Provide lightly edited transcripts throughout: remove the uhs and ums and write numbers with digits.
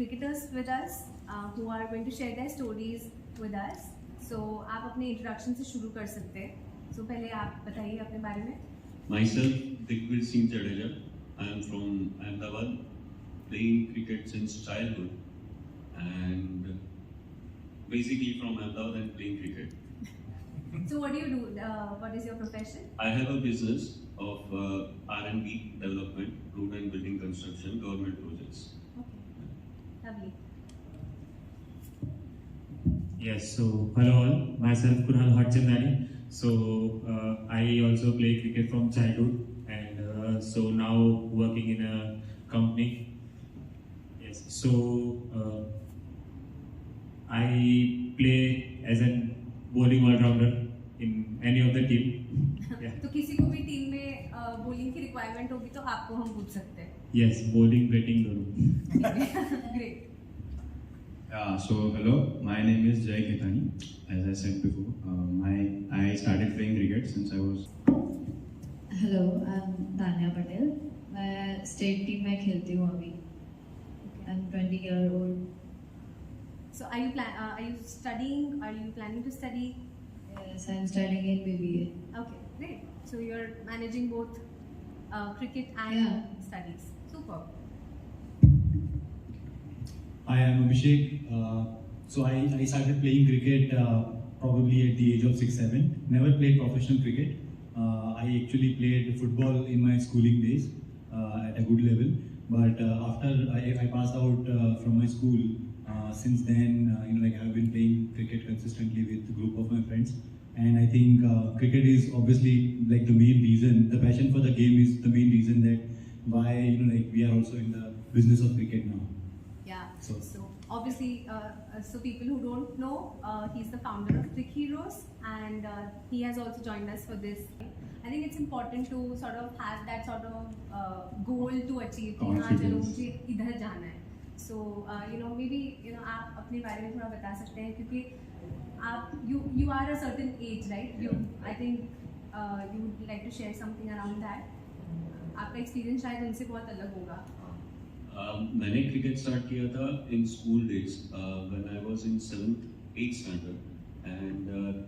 cricketers with us who are going to share their stories with us. So आप अपने introduction से शुरू कर सकते हैं. So पहले आप बताइए अपने बारे में. Myself, Digvir Singh Jadeja. I am from Ahmedabad, playing cricket since childhood, and basically from Ahmedabad and playing cricket. So what do you do? What is your profession? I have a business of R&D development, road and building construction, government projects. Okay, lovely. Yes, so hello all, myself Kunal Hotchandani. So I also play cricket from childhood and so now working in a company. Yes, so I play as a bowling all-rounder in any of the team. Yeah. तो किसी को भी team में bowling की requirement होगी तो आपको हम पूछ सकते हैं. Yes, bowling, batting दोनों. Great. So hello, my name is Jay Khitani. As I said before, I started playing cricket since I was. Hello, I'm Tanya Patel. मैं state team में खेलती हूँ अभी. I'm 20-year-old. So are you studying? Are you planning to study? Yes, I'm studying in BBA. Okay, great. So you're managing both cricket and studies. Super. Hi, I'm Abhishek. So I started playing cricket probably at the age of 6-7. Never played professional cricket. I actually played football in my schooling days at a good level. But after I passed out from my school, since then, I've been playing cricket consistently with a group of my friends. And I think cricket is obviously like the main reason. The passion for the game is the main reason that why we are also in the business of cricket now. Yeah. So obviously, so people who don't know, he's the founder of Crick Heroes, and he has also joined us for this. I think it's important to sort of have that sort of goal to achieve. कि हाँ चलो मुझे इधर जाना है. So maybe आप अपने बारे में थोड़ा बता सकते हैं क्योंकि आप you are a certain age, right? I think you would like to share something around that. आपका experience शायद उनसे बहुत अलग होगा. मैंने क्रिकेट स्टार्ट किया था in school days when I was in 7th 8th standard and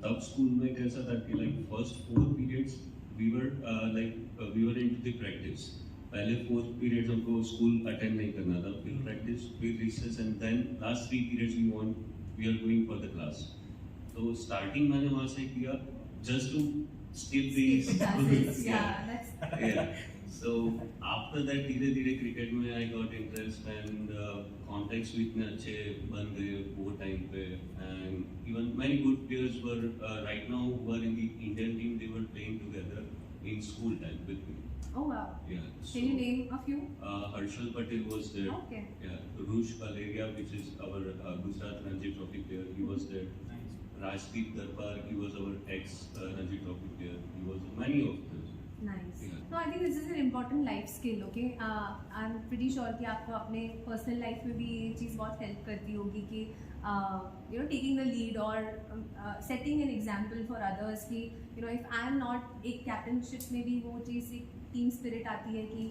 तब स्कूल में कैसा था कि like first 4 periods we were into the practice. पहले 4 पीरियड्स हमको स्कूल अटेंड नहीं करना था, फिर प्रैक्टिस, फिर recess and then last 3 periods we are going for the class. तो स्टार्टिंग मैंने वहाँ से किया just to skip the So after that धीरे-धीरे क्रिकेट में I got interest and contacts भी इतने अच्छे बन गए वो टाइम पे and even many good players were right now who are in the Indian team. They were playing together in school time with me. Oh wow. Yeah. So, can you name a few? Harshal Patel was there. Okay. Yeah. Rush Paleria, which is our Gujarat Ranji Trophy player, he was there. Rajdeep Darbar, he was our ex Ranji Trophy player. He was many of them. Nice. No, I think this is an important life skill. Okay, I'm pretty sure कि आपको अपने personal life में भी ये चीज़ बहुत help करती होगी कि taking the lead or setting an example for others कि if I'm not एक captainship में भी वो चीज़ एक team spirit आती है कि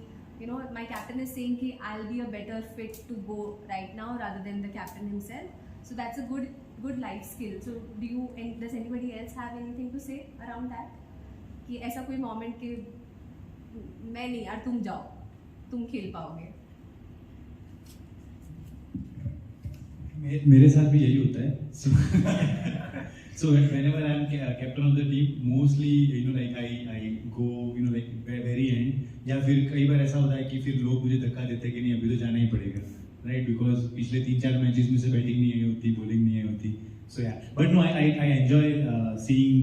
my captain is saying कि I'll be a better fit to go right now rather than the captain himself. So that's a good life skill. So does anybody else have anything to say around that? कि ऐसा कोई moment कि मैं नहीं यार तुम जाओ, तुम खेल पाओगे. मेरे साथ भी यही होता है. So whenever I am captain of the team, mostly I go very end या फिर कई बार ऐसा होता है कि फिर लोग मुझे धक्का देते हैं कि नहीं अभी तो जाना ही पड़ेगा, right? Because पिछले 3-4 मैचेस में से बैटिंग नहीं आई होती, बॉलिंग नहीं आई होती. So yeah, but no, I enjoy seeing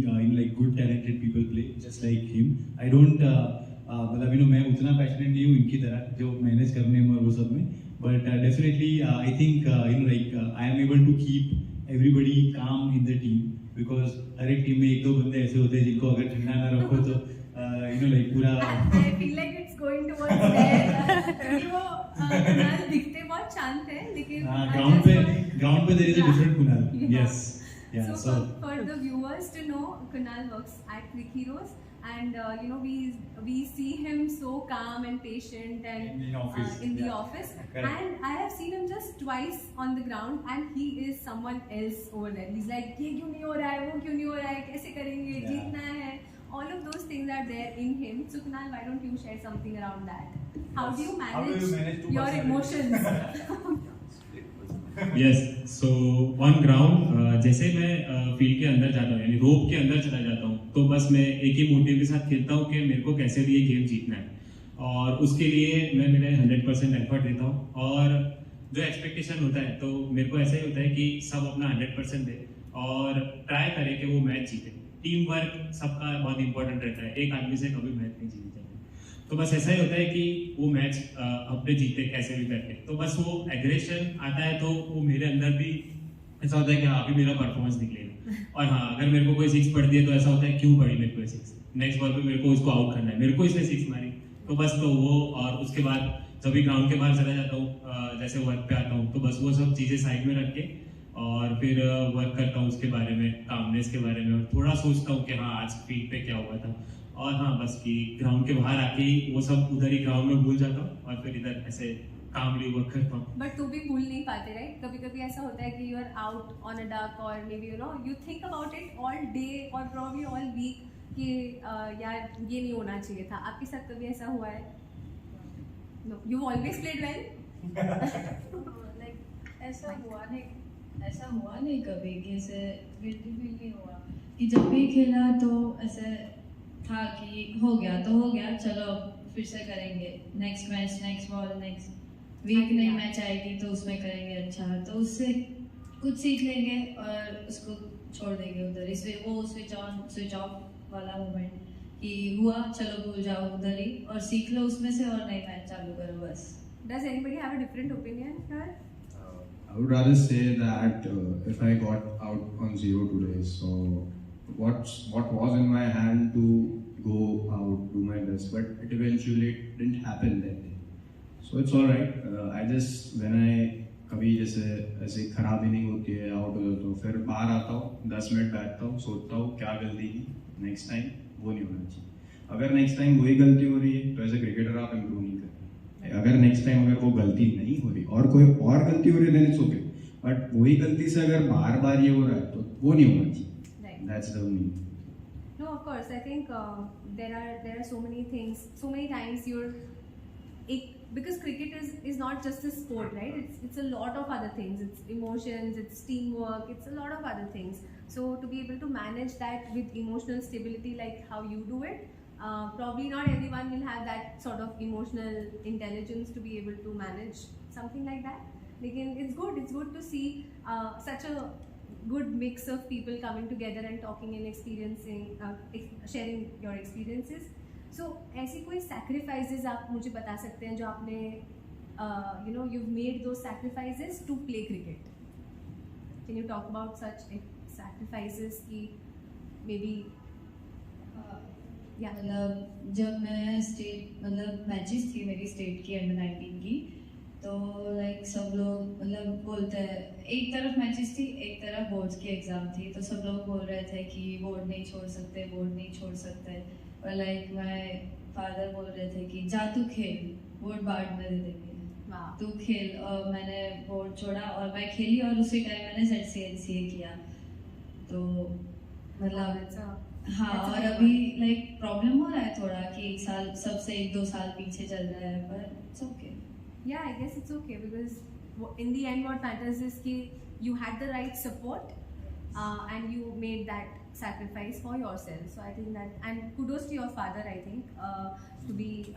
good talented people play just like him. I don't मतलब मैं उतना passionate नहीं हूँ इनकी तरह जो मैनेज करने में और वो सब में, but definitely I think I am able to keep everybody calm in the team because हर एक टीम में 1-2 बंदे ऐसे होते हैं जिनको अगर ठंडा ना रखो तो पूरा. I feel like it's going towards there. क्योंकि वो कुणाल दिखते बहुत शांत है लेकिन ग्राउंड पे there is a different Kunal. Yes. Yeah, So for the viewers to know, Kunal works at Quick Heroes, and you know, we see him so calm and patient and In office, in the yeah. office. Correct. And I have seen him just twice on the ground, and he is someone else over there. He's like, ये क्यों नहीं हो रहा है, वो क्यों नहीं हो रहा है, कैसे करेंगे, Yeah. जीतना है. All of those things are there in him. So Kunal, why don't you share something around that? How do you How do you manage two your personalities? emotions? Yes so on ground जैसे मैं field के अंदर जाता हूँ यानी रोप के अंदर चला जाता हूँ तो बस मैं एक ही मोटिव के साथ खेलता हूँ कि मेरे को कैसे भी ये गेम जीतना है और उसके लिए मैं मेरे 100% एफर्ट देता हूँ और जो एक्सपेक्टेशन होता है तो मेरे को ऐसा ही होता है कि सब अपना 100% दे और ट्राई करे कि वो मैच जीते. टीम वर्क सबका बहुत इंपॉर्टेंट रहता है, एक आदमी से कभी मैच नहीं जीत जाते. तो बस ऐसा ही होता है कि वो मैच अपने जीते कैसे भी करके. तो बस वो एग्रेशन आता है तो वो मेरे अंदर भी ऐसा होता है कि हाँ अभी मेरा परफॉर्मेंस निकलेगा. और हाँ अगर मेरे को कोई सिक्स पड़ती है तो ऐसा होता है क्यों पड़ी मेरे को सिक्स, नेक्स्ट बॉल पे मेरे को उसको आउट करना है, मेरे को इसने सिक्स मारी. तो बस तो वो और उसके बाद जब भी ग्राउंड के बाहर चला जाता हूँ जैसे वर्क पे आता हूँ तो बस वो सब चीज़ें साइड में रख के और फिर वर्क करता हूँ उसके बारे में, कामनेस के बारे में और थोड़ा सोचता हूँ कि हाँ आज फील्ड पे क्या हुआ था. और हाँ बस कि ग्राउंड के बाहर आके ही वो सब उधर ही ग्राउंड में भूल जाता हूँ और फिर इधर ऐसे कामली वर्क करता हूँ. बट तो भी भूल नहीं पाते राइट. कभी कभी ऐसा होता है कि you are out on a duck और maybe you know you think about it all day और प्रॉब्ली ऑल वीक कि यार ये नहीं होना चाहिए था. आपके साथ कभी ऐसा हुआ है? No you always played well. Like ऐसा हुआ नहीं कभी कि ऐसे गिल्टी फील नहीं हुआ कि जब भी खेला तो ऐसे था कि हो गया तो हो गया, चलो फिर से करेंगे, next match next ball next week नई मैच आएगी तो उसमें करेंगे अच्छा, तो उससे कुछ सीख लेंगे और उसको छोड़ देंगे उधर. इसलिए वो स्विच ऑन स्विच ऑफ वाला मोमेंट कि हुआ चलो भूल जाओ उधर ही और सीख लो उसमें से और नई मैच चालू करो बस. Does anybody have a different opinion here? I would rather say that if I got out on 0 today, so what was in my hand to go out, do my best, but it eventually didn't happen that day. So it's all right. I just when I कभी जैसे ऐसे खराब inning होती है out हो जाता हूँ फिर बाहर आता हूँ 10 मिनट बैठता हूँ सोचता हूँ क्या गलती की, नेक्स्ट टाइम वो नहीं होना चाहिए. अगर नेक्स्ट टाइम वही गलती हो रही है तो एज ए क्रिकेटर आप इम्प्रूव नहीं कर रहे. अगर नेक्स्ट टाइम अगर वो गलती नहीं हो रही और कोई और गलती हो रही है देन इट्स ओके, बट वही गलती से अगर बार बार ये हो रहा है तो वो नहीं होना चाहिए. Right. That's the meaning. No, of course. I think there are so many things. So many times because cricket is not just a sport, right? It's a lot of other things. It's emotions, it's teamwork, it's a lot of other things. So to be able to manage that with emotional stability, like how you do it, probably not everyone will have that sort of emotional intelligence to be able to manage something like that. Again, it's good to see such a good mix of people coming together and talking and experiencing, sharing your experiences. So ऐसी कोई sacrifices आप मुझे बता सकते हैं जो आपने you've made those sacrifices to play cricket. Can you talk about such sacrifices कि maybe yeah. मतलब जब मैं स्टेट मतलब मैचेस थी मेरी स्टेट की अंडर 19 की तो लाइक सब लोग मतलब बोलते हैं, एक तरफ मैचेस थी एक तरफ बोर्ड्स की एग्ज़ाम थी तो सब लोग बोल रहे थे कि बोर्ड नहीं छोड़ सकते और लाइक माय फादर बोल रहे थे कि जा तू खेल, बोर्ड बाद में दे देंगे, तू खेल. और मैंने बोर्ड छोड़ा और मैं खेली और उसी टाइम मैंने ZCA किया. तो मतलब हाँ और अभी लाइक प्रॉब्लम हो रहा है थोड़ा कि एक साल सबसे 1-2 साल पीछे चल रहा है, पर it's okay. Yeah, I guess it's okay because in the end what matters is कि you had the right support and you made that sacrifice for yourself. So I think that, and kudos to your father, I think, to be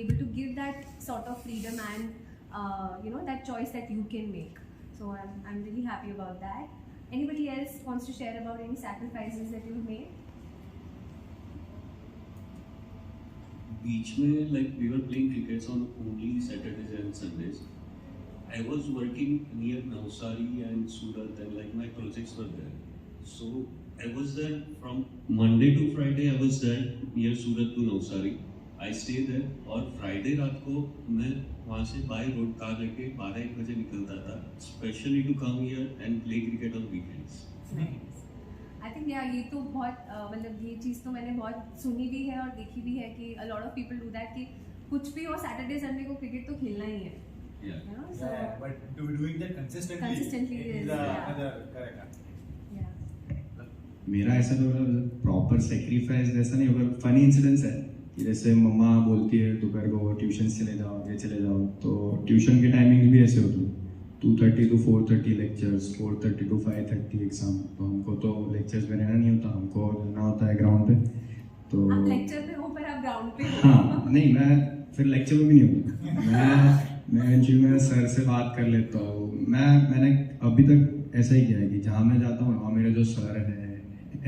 able to give that sort of freedom and that choice that you can make. So I'm really happy about that. Anybody else wants to share about any sacrifices that you've made? Beach में like we were playing crickets on only Saturdays and Sundays. I was working near Navsari and Surat and like my projects were there. So I was there from Monday to Friday. I was there near Surat to Navsari. I stayed there और Friday रात को मैं वहाँ से by road car लेके 12-1 बजे निकलता था, specially to come here and play cricket on weekends. Nice. I think यार ये तो बहुत मतलब ये चीज़ तो मैंने बहुत सुनी भी है और देखी भी है कि अ lot of people do that कि कुछ भी हो सैटरडे संडे को क्रिकेट तो खेलना ही है, Yeah. you know, so but doing that consistently Consistently is, yeah. another correct. yeah. मेरा ऐसा तो प्रॉपर सेक्रीफाइस जैसा नहीं होगा, फनी इंसिडेंट्स है कि जैसे मम्मा बोलती है दोपहर को ट्यूशन चले जाओ, ये चले जाओ, तो ट्यूशन के टाइमिंग भी ऐसे होती है 2:30 to 4:30 लेक्चर्स, 4:30 to 5:30 एग्जाम। तो हमको तो लेक्चर्स में रहना नहीं होता, हमको रहना होता है ग्राउंड पे। तो आप लेक्चर पे हो पर आप ग्राउंड पे हो। हाँ नहीं, मैं फिर लेक्चर में भी नहीं होता, मैं एक्चुअली में सर से बात कर लेता हूँ। मैंने अभी तक ऐसा ही किया है कि जहाँ मैं जाता हूँ वहाँ मेरे जो सर है,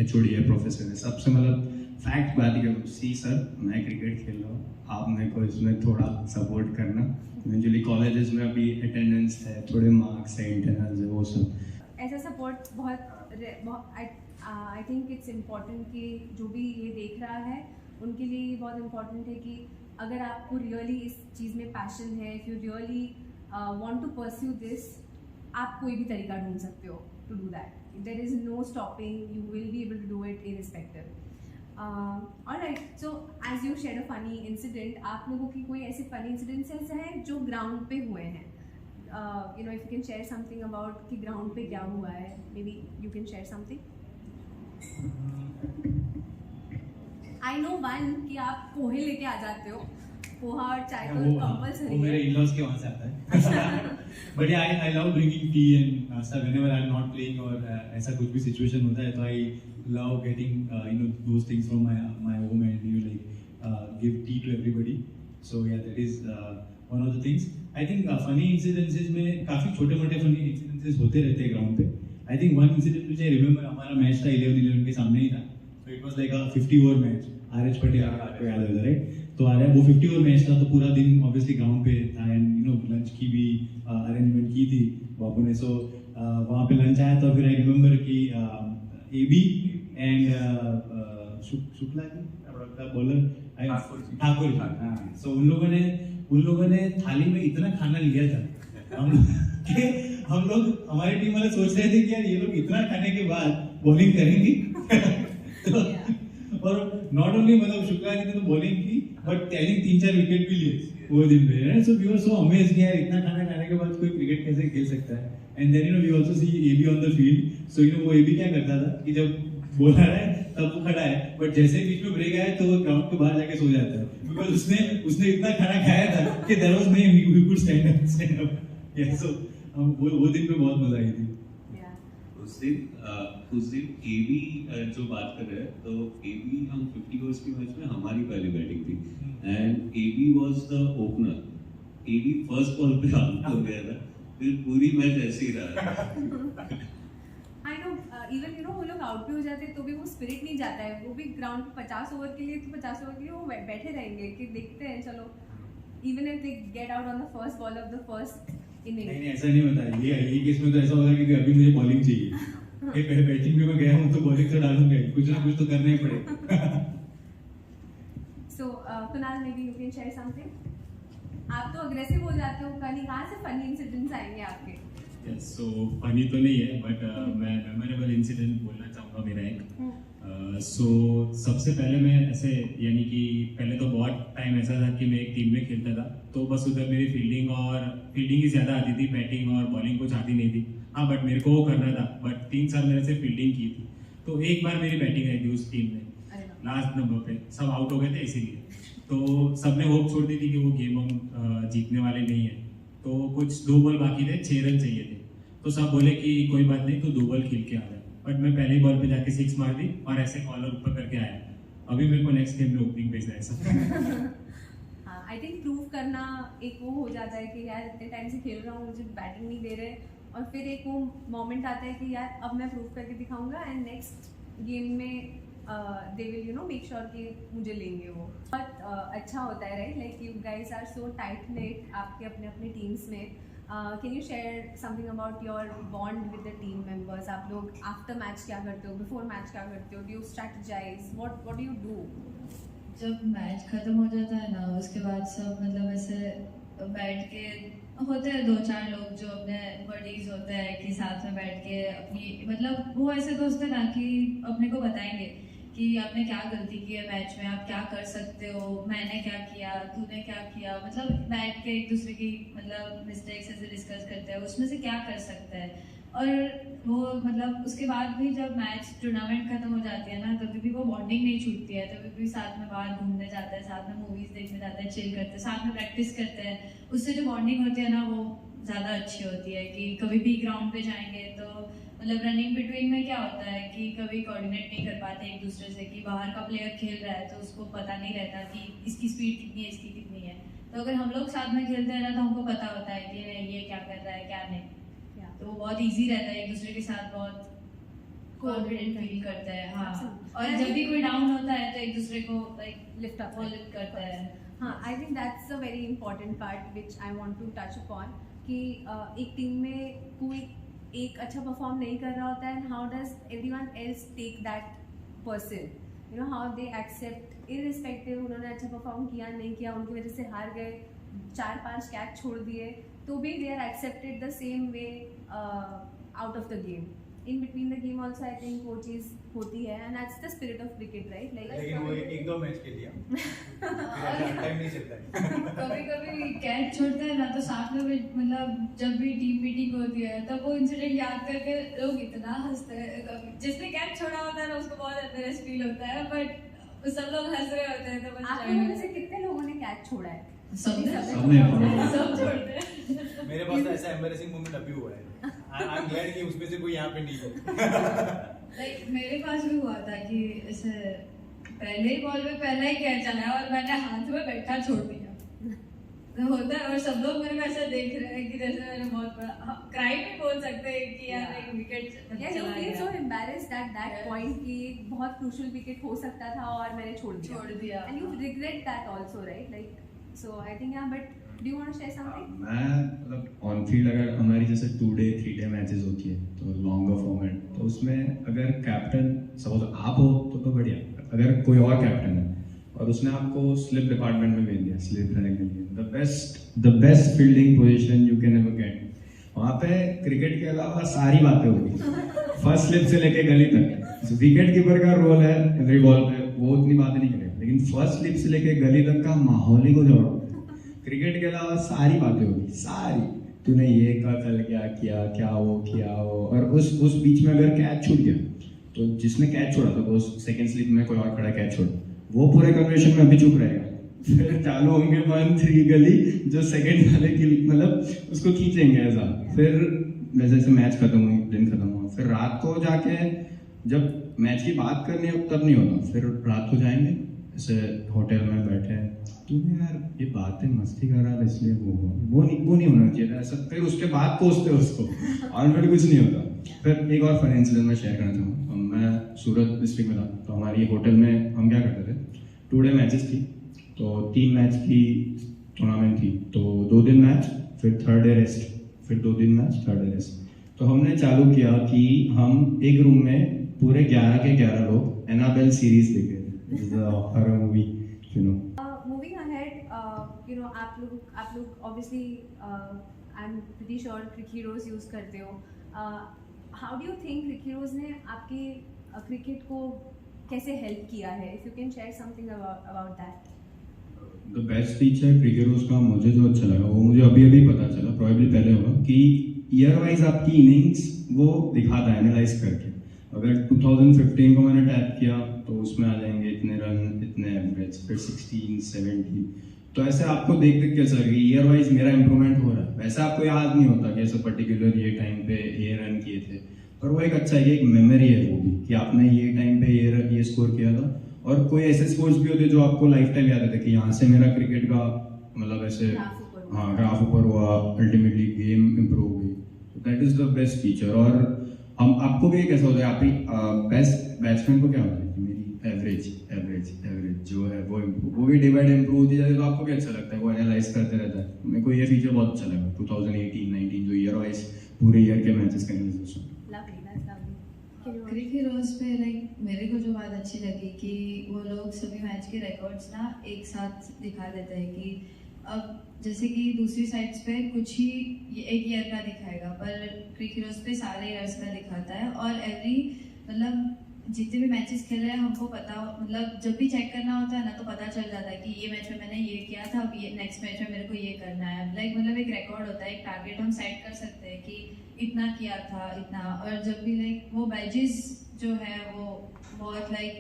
HOD है, प्रोफेसर है, सबसे मतलब फैक्ट बात ही सी सर मैं क्रिकेट खेल रहा हूँ, आप मेरे को इसमें थोड़ा सपोर्ट करना। यूजुअली कॉलेजेस में अभी अटेंडेंस है, थोड़े मार्क्स है, इंटरनल्स है, वो सब ऐसा सपोर्ट बहुत आई थिंक इट्स इम्पॉर्टेंट कि जो भी ये देख रहा है उनके लिए ये बहुत इम्पॉर्टेंट है कि अगर आपको रियली इस चीज़ में पैशन है, if you really want to pursue this, आप कोई भी तरीका ढूंढ सकते हो to do that. There is no stopping, you will be able to do it irrespective. Alright, so as you share a funny incident, आप लोगों की कोई ऐसे फनी इंसिडेंट्स हैं जो ग्राउंड पे हुए हैं? You know if you can share something about कि ग्राउंड पे क्या हुआ है, may be you can share something. I know one कि आप पोहे लेके आ जाते हो, पोहा और चाय तो वो कंपल्सरी मेरे है। in-laws के वहाँ से आता है। But yeah, I love drinking tea and stuff whenever I'm not playing or ऐसा कुछ भी situation होता है, तो I love getting those things from my home and give tea to everybody. So yeah, that is one of the things. I think funny incidences में काफी छोटे-मोटे funny incidences होते रहते हैं ground पे. I think one incident which I remember, हमारा match था 11-11 के सामने ही था, so it was like a 50 over match. RH Patel आपको याद होगा राइट? तो वो 50 ओवर मैच था, तो पूरा दिन ऑब्वियसली ग्राउंड पे था एंड लंच की भी अरेंजमेंट की थी बाबू ने। सो वहाँ पे लंच आया, तो फिर आई रिमेम्बर कि AB and Shukla ji bowler Thakur ji, हाँ, सो उन लोगों ने थाली में इतना खाना लिया था हम लोग हमारी टीम वाले सोच रहे थे कि यार ये लोग इतना खाने के बाद बॉलिंग करेंगे। और नॉट ओनली मतलब शुक्ला जी ने तो बॉलिंग की, बट आई थिंक 3-4 विकेट भी लिए वो दिन पे। So we were so amazed यार इतना खाना खाने के बाद कोई क्रिकेट कैसे खेल सकता है। And then we also see AB on the field. So वो AB क्या करता था कि जब बॉलर है तब वो खड़ा है, बट जैसे बीच में ब्रेक आया तो वो ग्राउंड के बाहर जाके सो जाता है, बिकॉज उसने इतना खाना खाया था कि there was no we could stand up. या सो वो दिन पे बहुत मजा आई थी। उस दिन AB जो बात कर रहे हैं, तो AB हम 50 ओवर्स की मैच में हमारी पहली बैटिंग थी and AB was the opener. AB first ball पे आउट हो गया था, फिर पूरी मैच ऐसे ही रहा। आई नो इवन वो लोग आउट भी हो जाते तो भी वो स्पिरिट नहीं जाता है, वो भी ग्राउंड पे 50 ओवर के लिए, तो 50 ओवर के लिए वो बैठे रहेंगे कि देखते हैं चलो, even if they get out on the first ball of the first inning. नहीं ऐसा नहीं होता, ये केस में तो ऐसा होगा कि अभी मुझे बॉलिंग चाहिए, बैटिंग में मैं गया हूँ तो बॉलिंग तो डालूंगा, कुछ ना कुछ तो करना ही पड़ेगा। So Kunal, maybe you can share something. आप तो अग्रेसिव हो जाते हो, कहाँ से फनी इंसिडेंट्स आएंगे आपके? यस, सो फनी तो नहीं है, बट मैं मेमोरेबल इंसिडेंट बोलना चाहूँगा मेरा एक। सो सबसे पहले मैं ऐसे, यानी कि पहले तो बहुत टाइम ऐसा था कि मैं एक टीम में खेलता था, तो बस उधर मेरी फील्डिंग ही ज़्यादा आती थी, बैटिंग और बॉलिंग कुछ आती नहीं थी। हाँ, बट मेरे को वो करना था, बट 3 साल मैंने से फील्डिंग की थी। तो एक बार मेरी बैटिंग आई थी उस टीम में, लास्ट नंबर पे सब आउट हो गए थे, इसीलिए तो सबने होप छोड़ दी थी कि वो गेम हम जीतने वाले नहीं है। तो कुछ 2 बॉल बाकी थे, 6 रन चाहिए थे, तो सब बोले कि कोई बात नहीं, तो 2 बॉल खेल के आ गया। बट मैं पहले ही बॉल पे जाके 6 मार दी और ऐसे कॉलर ऊपर करके आया। अभी मेरे को नेक्स्ट गेम में ओपनिंग भेजना है ऐसा। हाँ, आई थिंक प्रूव करना एक वो हो जाता है कि यार इतने टाइम से खेल रहा हूँ, मुझे बैटिंग नहीं दे रहे, और फिर एक वो मोमेंट आता है कि यार अब मैं प्रूव करके दिखाऊंगा एंड नेक्स्ट गेम में दे विल मेक श्योर कि मुझे लेंगे वो। बहुत अच्छा होता है, right? Like you guys are so tight knit आपके अपने अपने टीम्स में। Can you share something about your bond with the team members? आप लोग आफ्टर मैच क्या करते हो, बिफोर मैच क्या करते हो, do you strategise, what do you do? जब मैच खत्म हो जाता है ना, उसके बाद सब मतलब ऐसे बैठ के होते हैं 2-4 लोग जो अपने बडीज होते हैं कि साथ में बैठ के अपनी मतलब वो ऐसे दोस्त हैं ना कि अपने को बताएंगे कि आपने क्या गलती की है मैच में, आप क्या कर सकते हो, मैंने क्या किया, तूने क्या किया, मतलब बैठ के एक दूसरे की मतलब मिस्टेक्स ऐसे डिस्कस करते हैं उसमें से क्या कर सकते हैं। और वो मतलब उसके बाद भी जब मैच टूर्नामेंट खत्म हो जाती है ना तभी भी वो बॉन्डिंग नहीं छूटती है, तभी भी साथ में बाहर घूमने जाते हैं, साथ में मूवीज देखने जाते हैं, चिल करते हैं, साथ में प्रैक्टिस करते हैं। उससे जो बॉन्डिंग होती है ना वो ज़्यादा अच्छी होती है कि कभी भी ग्राउंड पे जाएंगे तो मतलब रनिंग बिटवीन में क्या होता है कि कभी कोऑर्डिनेट नहीं कर पाते एक दूसरे से कि बाहर का प्लेयर खेल रहा है तो उसको पता नहीं रहता कि इसकी स्पीड कितनी है, इसकी कितनी है। तो अगर हम लोग साथ में खेलते हैं ना तो हमको पता होता है कि ये क्या कर रहा है क्या नहीं, तो वो बहुत इजी रहता है, एक दूसरे के साथ बहुत कॉन्फिडेंट फील करते हैं। हाँ, और जब भी कोई डाउन होता है तो एक दूसरे को लाइक लिफ्ट अप लिफ्ट करता है। हाँ, I think that's a very important part which I want to touch upon कि एक टीम में कोई एक अच्छा परफॉर्म नहीं कर रहा होता है and how does everyone else take that person, you know how they accept irrespective उन्होंने अच्छा परफॉर्म किया नहीं किया, उनकी वजह से हार गए, 4-5 कैच छोड़ दिए तो भी they are accepted the same way out of the game. In between the game also I think वो चीज़ होती है and that's the spirit of cricket right. लेकिन वो 1-2 मैच के लिए टाइम नहीं चलता है। कभी कभी कैच छोड़ते हैं ना तो साथ में मतलब जब भी टीम मीटिंग होती है तब वो इंसिडेंट याद करके लोग इतना हंसते हैं, जिसने कैच छोड़ा होता है ना उसको बहुत एम्बैरेस फील होता है बट सब लोग हंस रहे होते हैं। तो आप लोगों में से कितने लोगों ने कैच छोड़ा है? सबने सबने छोड़ते हैं। मेरे पास तो ऐसा एम्बैरेसिंग मोमेंट अभी हुआ है। आई एम ग्लैड कि उसमें से कोई यहाँ पे नहीं है। लाइक मेरे पास भी हुआ था कि ऐसे पहले ही बॉल में पहला ही कैच आया और मैंने हाथ में बैठा छोड़ दिया। तो होता है और सब लोग मेरे को ऐसा देख रहे हैं कि जैसे मैंने बहुत बड़ा क्राइम भी बोल सकते हैं कि यार एक wicket Yeah, you feel so embarrassed at that point कि एक बहुत crucial wicket हो सकता था और मैंने छोड़ दिया and you regret that also right, like so I think yeah, but do you want to share something? मैं मतलब ऑन फील्ड अगर हमारी जैसे 2-day 3-day मैचेस होती है तो लॉन्गर फॉर्मेट, तो उसमें अगर कैप्टन सपोज आप हो तो बढ़िया, अगर कोई और कैप्टन है और उसने आपको स्लिप डिपार्टमेंट में भेज दिया स्लिप रहने के लिए, the best fielding position you can ever get. वहाँ पे क्रिकेट के अलावा सारी बातें होगी, फर्स्ट स्लिप से लेके गली तक। विकेट कीपर का रोल है एवरी बॉल पे, वो उतनी बातें नहीं करेगा, लेकिन फर्स्ट स्लिप से लेके गली तक का माहौल ही कुछ और। क्रिकेट के अलावा सारी बातें होगी, सारी, तूने ये कल क्या किया वो, और उस बीच में अगर कैच छूट गया तो जिसने कैच छोड़ा था वो सेकंड स्लिप में कोई और खड़ा कैच छोड़ा, वो पूरे कन्वर्सेशन में अभी चुप रहेगा। फिर चालू होंगे 1-3 गली जो सेकंड वाले की मतलब उसको खींचेंगे ऐसा। फिर जैसे मैच खत्म हुई, दिन खत्म हुआ, फिर रात को जाके जब मैच की बात करनी हो तब नहीं होता, फिर रात को जाएंगे ऐसे होटल में बैठे, तूने यार ये बातें मस्ती कर रहा था इसलिए वो नहीं होना चाहिए था ऐसा। फिर उसके बाद पोस्टते उसको और फिर कुछ नहीं होता। फिर एक और फनी इंसिडेंट मैं शेयर करना चाहूँगा। मैं सूरत डिस्ट्रिक्ट में था, तो हमारी होटल में हम क्या करते थे, 2 डे मैचेस थी, तो 3 मैच की टूर्नामेंट थी, तो 2 दिन मैच, फिर 3rd डे रेस्ट, फिर 2 दिन मैच, 3rd डे रेस्ट। तो हमने चालू किया कि हम एक रूम में पूरे 11 के 11 लोग एनाबेल सीरीज देख रहे थे, horror movie, you know. Moving ahead, you know आप लोग obviously I'm pretty sure Cricket Heroes use करते हो। How do you think Cricket Heroes ने आपके क्रिकेट को कैसे हेल्प किया है? If you can share something about that. The best speech है क्रिकेट हेरोज का, मुझे जो अच्छा लगा वो मुझे अभी पता चला, प्रॉब्ली पहले होगा, कि ईयर वाइज आपकी इनिंग्स वो दिखाता है एनालाइज करके। अगर 2015 को मैंने टैप किया तो उसमें आ जाएंगे इतने रन, इतने एवरेज, फिर 16, 17, तो ऐसे आपको देख के कैसा लगे ईयर वाइज मेरा इंप्रूवमेंट हो रहा है। वैसे आपको याद नहीं होता कि ऐसे पर्टिकुलर ये टाइम पे ये रन किए थे, पर वो एक अच्छा है, एक मेमोरी है वो भी कि आपने ये टाइम पे ये स्कोर किया था। और कोई ऐसे स्कोर्स भी होते जो आपको लाइफ टाइम याद रहते कि यहाँ से मेरा क्रिकेट का मतलब ऐसे ग्राफ ऊपर हुआ, अल्टीमेटली गेम इम्प्रूव हुई। That is the best feature. और हम आपको भी कैसा होता है, आपकी बेस्ट बैट्समैन को क्या होता है कि मेरी एवरेज जो है वो भी डे बाय डे इम्प्रूव होती जाती है, तो आपको भी अच्छा लगता है, वो एनालाइज करते रहता है। मेरे को ये फीचर बहुत अच्छा लगा 2018-19 जो ईयर वाइज पूरे ईयर के मैचेस का analysis. Lovely, that's lovely. Cricket heroes पे लाइक मेरे को जो बात अच्छी लगी कि वो लोग सभी मैच के रिकॉर्ड्स ना एक साथ दिखा देते हैं कि अब जैसे कि दूसरी साइट्स पे कुछ ही एक ईयर का दिखाएगा, पर क्रिक हीरोज पे सारे ईयर्स का दिखाता है और एवरी मतलब जितने भी मैचेस खेल रहे हैं हमको पता, मतलब जब भी चेक करना होता है ना तो पता चल जाता है कि ये मैच में मैंने ये किया था, अब ये नेक्स्ट मैच में मेरे को ये करना है। लाइक मतलब एक रिकॉर्ड होता है, एक टारगेट हम सेट कर सकते हैं कि इतना किया था इतना। और जब भी लाइक वो बैजेस जो है वो बहुत लाइक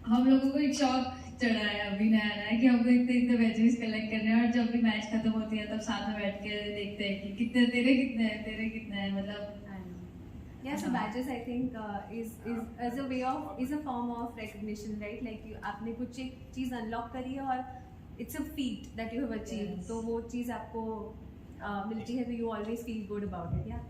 हम लोगों को एक शौक चढ़ा है, अभी नया है कि हमको इतने इतने बैजेस कलेक्ट करने हैं और जब भी मैच खत्म होती है तब साथ में बैठ के देखते हैं कि कितने तेरे कितने हैं मतलब। Yeah, so badges I think is a way of is a form of recognition, right? Like you आपने कुछ एक चीज अनलॉक करी है और it's a feat that you have achieved. Yes. तो वो चीज आपको मिलती है तो you always feel good about it, yeah.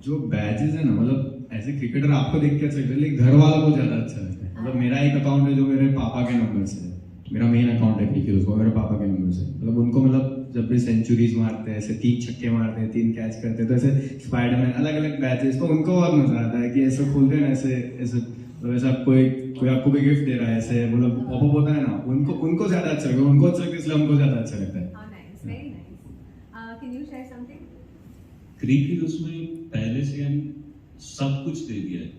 जो बैजेस है ना, मतलब ऐसे क्रिकेटर आपको देख के अच्छा लगता है, लेकिन घर वालों को ज्यादा अच्छा लगता है। मतलब मेरा एक अकाउंट है जो मेरे पापा के नंबर से है, मेरा मेन अकाउंट है क्रिकेट, उसको मेरे पापा के नंबर से। मतलब उनको मतलब जब भी सेंचुरीज मारते हैं, ऐसे 3 छक्के मारते हैं, 3 कैच करते हैं, तो ऐसे स्पाइडरमैन अलग अलग बैचेस, तो उनको बहुत मजा आता है कि ऐसे खोलते हैं ना, ऐसे ऐसे मतलब ऐसा कोई आपको भी गिफ्ट दे रहा है, ऐसे मतलब पॉपअप होता है ना, उनको ज्यादा अच्छा लगता है, उनको अच्छा लगता है, इसलिए हमको ज्यादा अच्छा लगता है। How nice, very nice. Can you share something? Cricket उसमें पहले से यानी सब कुछ दे दिया है।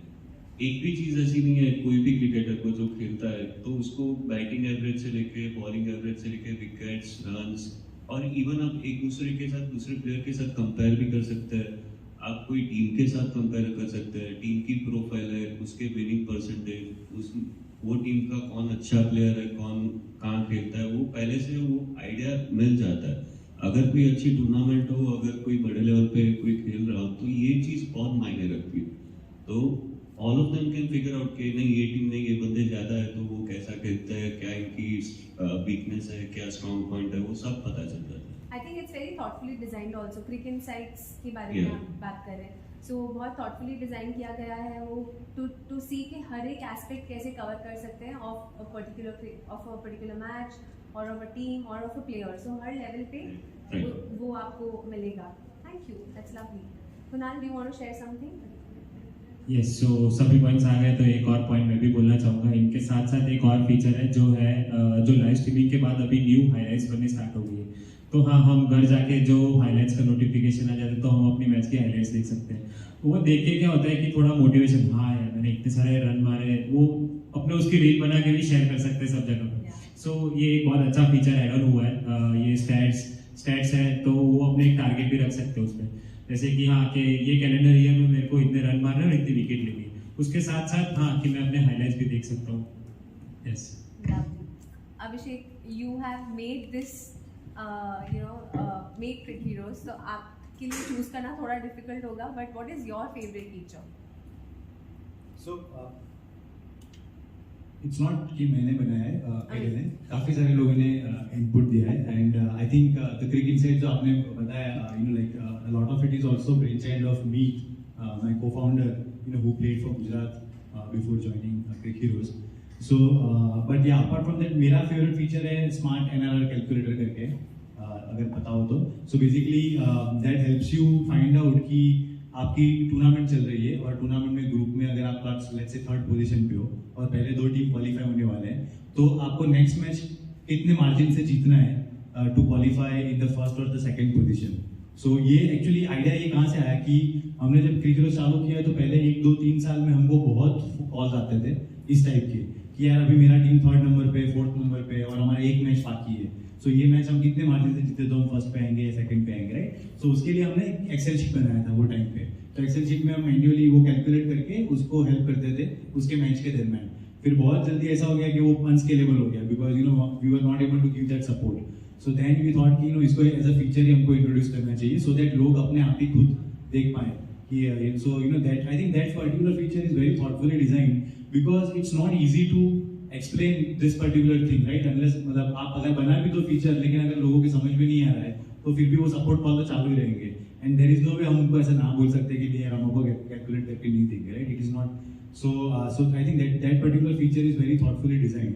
एक भी चीज ऐसी नहीं है, कोई भी क्रिकेटर को जो खेलता है तो उसको बैटिंग एवरेज से लेके बॉलिंग एवरेज से लेके विकेट्स, रन्स और इवन आप एक दूसरे के साथ दूसरे प्लेयर के साथ कंपेयर भी कर सकते हैं। आप कोई टीम के साथ कंपेयर कर सकते हैं, टीम की प्रोफाइल है, उसके विनिंग परसेंटेज, उस वो टीम का कौन अच्छा प्लेयर है, कौन कहाँ खेलता है, वो पहले से वो आइडिया मिल जाता है। अगर कोई अच्छी टूर्नामेंट हो, अगर कोई बड़े लेवल पे कोई खेल रहा हो तो ये चीज़ बहुत मायने रखती है। तो all of them can figure out कि नहीं ये टीम नहीं, ये बंदे ज़्यादा है तो वो कैसा खेलता है, क्या इनकी वीकनेस है, क्या स्ट्रॉन्ग पॉइंट है, वो सब पता चल जाता है। I think it's very thoughtfully designed also. Cricket sites के बारे में आप बात करें, so बहुत thoughtfully डिजाइन किया गया है वो to see कि हर एक एस्पेक्ट कैसे कवर कर सकते हैं of a particular match or of a team or of a player. So her level पे वो आपको मिलेगा. Thank you, that's lovely. Kunal, do you want to share something? Yes, so सभी पॉइंट्स आ गए तो एक और पॉइंट मैं भी बोलना चाहूँगा। इनके साथ साथ एक और फीचर है जो है जो लाइव स्ट्रीमिंग के बाद अभी न्यू हाईलाइट्स बनने स्टार्ट हो गई है। तो हाँ, हम घर जाके जो हाईलाइट्स का नोटिफिकेशन आ जाता है तो हम अपनी मैच की हाईलाइट्स देख सकते हैं। वो देख के क्या होता है कि थोड़ा मोटिवेशन, हाँ यार मैंने इतने सारे रन मारे, वो अपने उसकी रील बना के भी शेयर कर सकते हैं सब जगह पर। सो ये एक बहुत अच्छा फीचर ऐड ऑन हुआ है। ये स्टैट्स है तो वो अपने एक टारगेट भी रख सकते हैं उसमें, जैसे कि हाँ कि ये कैलेंडर ईयर में मेरे को इतने रन मारने और इतनी विकेट लेनी। उसके साथ साथ हाँ कि मैं अपने हाईलाइट्स भी देख सकता हूँ। Yes, Abhishek, you have made this make Cricket Heroes, तो आपके लिए चूज करना थोड़ा डिफिकल्ट होगा, but what is your favourite feature? So it's not कि मैंने बनाया है, अकेले ने काफ़ी सारे लोगों ने इनपुट दिया है and I think the Cric insight जो आपने बताया, you know like a lot of it is also brain child of me, my co-founder, you know who played for Gujarat before joining CricHeroes. So but yeah apart from that मेरा favourite feature है smart NRR calculator करके, अगर पता हो तो। So basically that helps you find out कि आपकी tournament चल रही है और टूर्नामेंट में ग्रुप में अगर आप लेट्स से 3rd पोजीशन पे हो और पहले 2 टीम क्वालिफाई होने वाले हैं, तो आपको नेक्स्ट मैच कितने मार्जिन से जीतना है to qualify in the first और द सेकंड पोजीशन। सो ये एक्चुअली आइडिया ये कहाँ से आया कि हमने जब क्रिकेट चालू किया तो पहले 1-2-3 साल में हमको बहुत कॉल्स आते थे इस टाइप के कि यार अभी मेरा टीम 3rd नंबर पे, 4th नंबर पे और हमारा एक मैच बाकी है, सो ये मैच हम कितने मार्जिन से जीते तो हम फर्स्ट पे आएंगे, सेकंड पे आएंगे, राइट। सो उसके लिए हमने एक एक्सेल शीट बनाया था वो टाइम पे। तो एक्सेल शीट में हम मैन्युअली वो कैलकुलेट करके उसको हेल्प करते थे उसके मैच के दरमियान। फिर बहुत जल्दी ऐसा हो गया कि वो अनस्केलेबल हो गया because you know we were not able to give that support. So then we thought कि यू नो इसको एज अ फीचर ही हमको इंट्रोड्यूस करना चाहिए सो दैट लोग अपने आप ही खुद देख पाए कि so you know that I think that particular feature is very thoughtfully designed because it's not easy to explain this particular thing, right. Unless मतलब आप अगर बना भी तो फीचर, लेकिन अगर लोगों की समझ में नहीं आ रहा है तो फिर भी वो सपोर्ट कॉल तो चालू ही रहेंगे एंड देयर इज नो वे हम उनको ऐसा ना बोल सकते कि नहीं यार हमको कैलकुलेट करके नहीं देंगे, right. It is not so I think that particular feature is very thoughtfully designed.